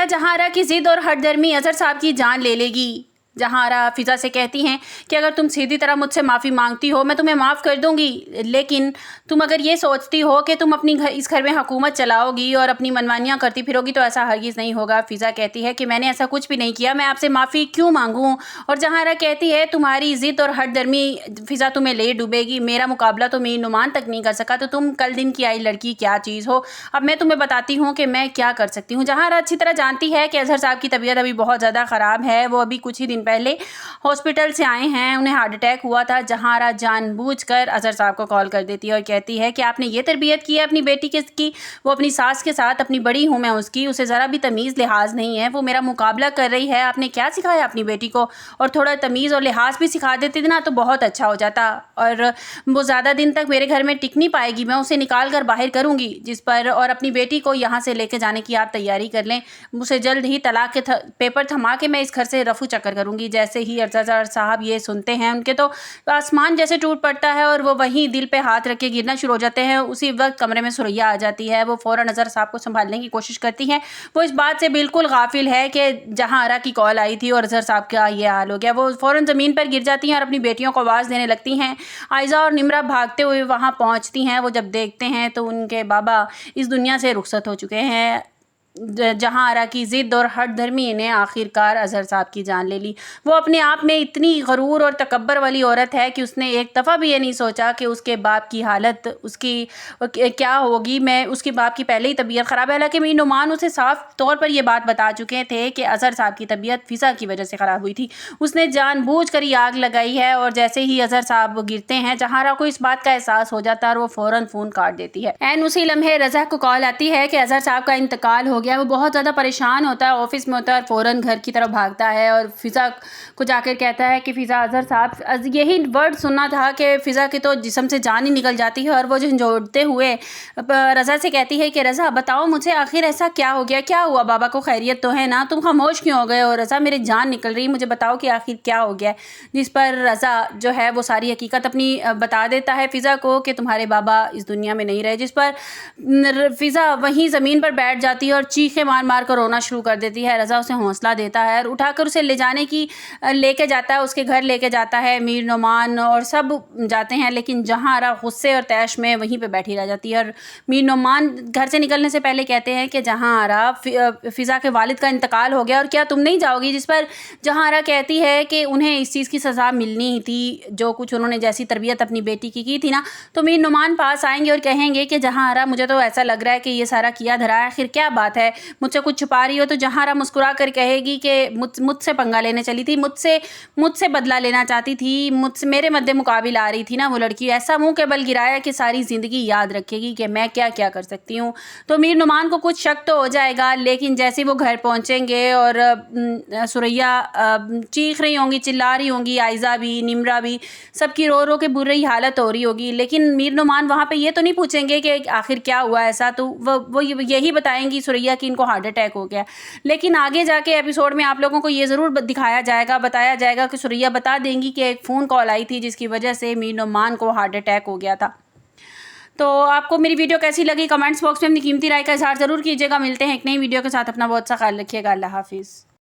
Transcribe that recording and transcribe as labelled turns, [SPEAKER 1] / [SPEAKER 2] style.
[SPEAKER 1] کیا جہاں کی ضد اور ہٹ درمی اظہر صاحب کی جان لے لے گی؟ جہاں فضا سے کہتی ہیں کہ اگر تم سیدھی طرح مجھ سے معافی مانگتی ہو میں تمہیں معاف کر دوں گی، لیکن تم اگر یہ سوچتی ہو کہ تم اپنی اس گھر میں حکومت چلاؤ گی اور اپنی منمانیاں کرتی پھرو گی تو ایسا ہرگز نہیں ہوگا۔ فضا کہتی ہے کہ میں نے ایسا کچھ بھی نہیں کیا، میں آپ سے معافی کیوں مانگوں؟ اور جہاں کہتی ہے تمہاری ضد اور ہٹ درمی فضا تمہیں لے ڈوبے گی، میرا مقابلہ تو میر نعمان تک نہیں کر سکا تو تم کل دن کی آئی لڑکی کیا چیز ہو؟ اب میں تمہیں بتاتی ہوں کہ میں کیا کر سکتی ہوں۔ جہاں اچھی طرح جانتی ہے کہ اظہر صاحب کی طبیعت ابھی بہت زیادہ خراب ہے، وہ ابھی کچھ ہی دن پہلے ہاسپٹل سے آئے ہیں، انہیں ہارٹ اٹیک ہوا تھا۔ جہاں جان بوجھ کر اظہر صاحب کو کال کر دیتی ہے اور کہتی ہے کہ آپ نے یہ تربیت کی ہے اپنی بیٹی کی، وہ اپنی ساس کے ساتھ، اپنی بڑی ہوں میں اس کی، اسے ذرا بھی تمیز لحاظ نہیں ہے، وہ میرا مقابلہ کر رہی ہے، آپ نے کیا سکھایا اپنی بیٹی کو؟ اور تھوڑا تمیز اور لحاظ بھی سکھا دیتے نا تو بہت اچھا ہو جاتا، اور وہ زیادہ دن تک میرے گھر میں ٹک نہیں پائے گی، میں اسے نکال کر باہر کروں گی، جس پر اور اپنی بیٹی کو یہاں سے لے کے جانے کی آپ تیاری کر لیں، اسے جلد ہی طلاق کے پیپر تھما کے میں اس گھر سے رفو چکر کروں گی۔ جیسے ہی اظہر صاحب یہ سنتے ہیں ان کے تو آسمان جیسے ٹوٹ پڑتا ہے اور وہ وہیں دل پہ ہاتھ رکھ کے گرنا شروع ہو جاتے ہیں۔ اسی وقت کمرے میں سریا آ جاتی ہے، وہ فوراً اظہر صاحب کو سنبھالنے کی کوشش کرتی ہیں، وہ اس بات سے بالکل غافل ہے کہ جہاں کی کال آئی تھی اور اظہر صاحب کا یہ حال ہو گیا۔ وہ فوراً زمین پر گر جاتی ہیں اور اپنی بیٹیوں کو آواز دینے لگتی ہیں۔ عائزہ اور نمرہ بھاگتے ہوئے وہاں پہنچتی ہیں، وہ جب دیکھتے ہیں تو ان کے بابا اس دنیا سے رخصت ہو چکے ہیں۔ جہاں کی ضد اور ہٹ درمی نے آخرکار اظہر صاحب کی جان لے لی۔ وہ اپنے آپ میں اتنی غرور اور تکبر والی عورت ہے کہ اس نے ایک دفعہ بھی یہ نہیں سوچا کہ اس کے باپ کی حالت اس کی کیا ہوگی۔ میں اس کے باپ کی پہلے ہی طبیعت خراب ہے، حالانکہ میر نعمان اسے صاف طور پر یہ بات بتا چکے تھے کہ اظہر صاحب کی طبیعت فضا کی وجہ سے خراب ہوئی تھی، اس نے جان بوجھ کر یہ آگ لگائی ہے۔ اور جیسے ہی اظہر صاحب گرتے ہیں جہاں کو اس بات کا احساس ہو جاتا ہے اور وہ فوراً فون کاٹ دیتی ہے۔ عین اسی لمحے رضا کو کال آتی ہے کہ اظہر صاحب کا انتقال ہو گیا۔ وہ بہت زیادہ پریشان ہوتا ہے، آفس میں ہوتا ہے اور فوراً گھر کی طرف بھاگتا ہے اور فضا کو جا کر کہتا ہے کہ فضا، اظہر صاحب، یہی ورڈ سننا تھا کہ فضا کے تو جسم سے جان ہی نکل جاتی ہے، اور وہ جھنجھوڑتے ہوئے رضا سے کہتی ہے کہ رضا بتاؤ مجھے آخر ایسا کیا ہو گیا، کیا ہوا، بابا کو خیریت تو ہے نا، تم خاموش کیوں ہو گئے ہو؟ رضا میری جان نکل رہی، مجھے بتاؤ کہ آخر کیا ہو گیا ہے۔ جس پر رضا جو ہے وہ ساری حقیقت اپنی بتا دیتا ہے فضا کو کہ تمہارے بابا اس دنیا میں نہیں رہے، جس پر فضا وہیں زمین پر بیٹھ جاتی ہے اور چیخیں مار مار کر رونا شروع کر دیتی ہے۔ رضا اسے حوصلہ دیتا ہے اور اٹھا کر اسے لے کے جاتا ہے، اس کے گھر لے کے جاتا ہے، میر نعمان اور سب جاتے ہیں، لیکن جہاں غصے اور طیش میں وہیں پہ بیٹھی رہ جاتی ہے۔ اور میر نعمان گھر سے نکلنے سے پہلے کہتے ہیں کہ جہاں فضا کے والد کا انتقال ہو گیا اور کیا تم نہیں جاؤ گی؟ جس پر جہاں کہتی ہے کہ انہیں اس چیز کی سزا ملنی ہی تھی، جو کچھ انہوں نے جیسی تربیت اپنی بیٹی کی تھی نا، تو میر نعمان پاس آئیں گے اور کہیں گے کہ جہاں مجھے تو ایسا لگ رہا ہے کہ یہ سارا کیا دھرا ہے، آخر کیا بات ہے، مجھ سے کچھ چھپا رہی ہو؟ تو جہاں مسکرا کر کہے گی کہ مجھ سے پنگا لینے چلی تھی، مجھ سے بدلہ لینا چاہتی تھی، میرے مد مقابل آ رہی تھی نا وہ لڑکی، ایسا منہ کے بل گرایا کہ ساری زندگی یاد رکھے گی کہ میں کیا کیا کر سکتی ہوں۔ تو میر نعمان کو کچھ شک تو ہو جائے گا، لیکن جیسے وہ گھر پہنچیں گے اور سریا چیخ رہی ہوں گی، چلا رہی ہوں گی، عائزہ بھی، نمرہ بھی، سب کی رو رو کے بری حالت ہو رہی ہوگی، لیکن میر نعمان وہاں پہ یہ تو نہیں پوچھیں گے کہ آخر کیا ہوا ایسا، تو وہ یہی بتائیں گی سریا کہ ان کو ہارٹ اٹیک ہو گیا۔ لیکن آگے جا کے ایپیسوڈ میں آپ لوگوں کو یہ ضرور دکھایا جائے گا، بتایا جائے گا کہ سریا بتا دیں گی کہ ایک فون کال آئی تھی جس کی وجہ سے میر نعمان کو ہارٹ اٹیک ہو گیا تھا۔ تو آپ کو میری ویڈیو کیسی لگی کمنٹس باکس میں اپنی قیمتی رائے کا اظہار ضرور کیجیے گا۔ ملتے ہیں ایک نئی ویڈیو کے ساتھ، اپنا بہت سا خیال رکھیے گا، اللہ حافظ۔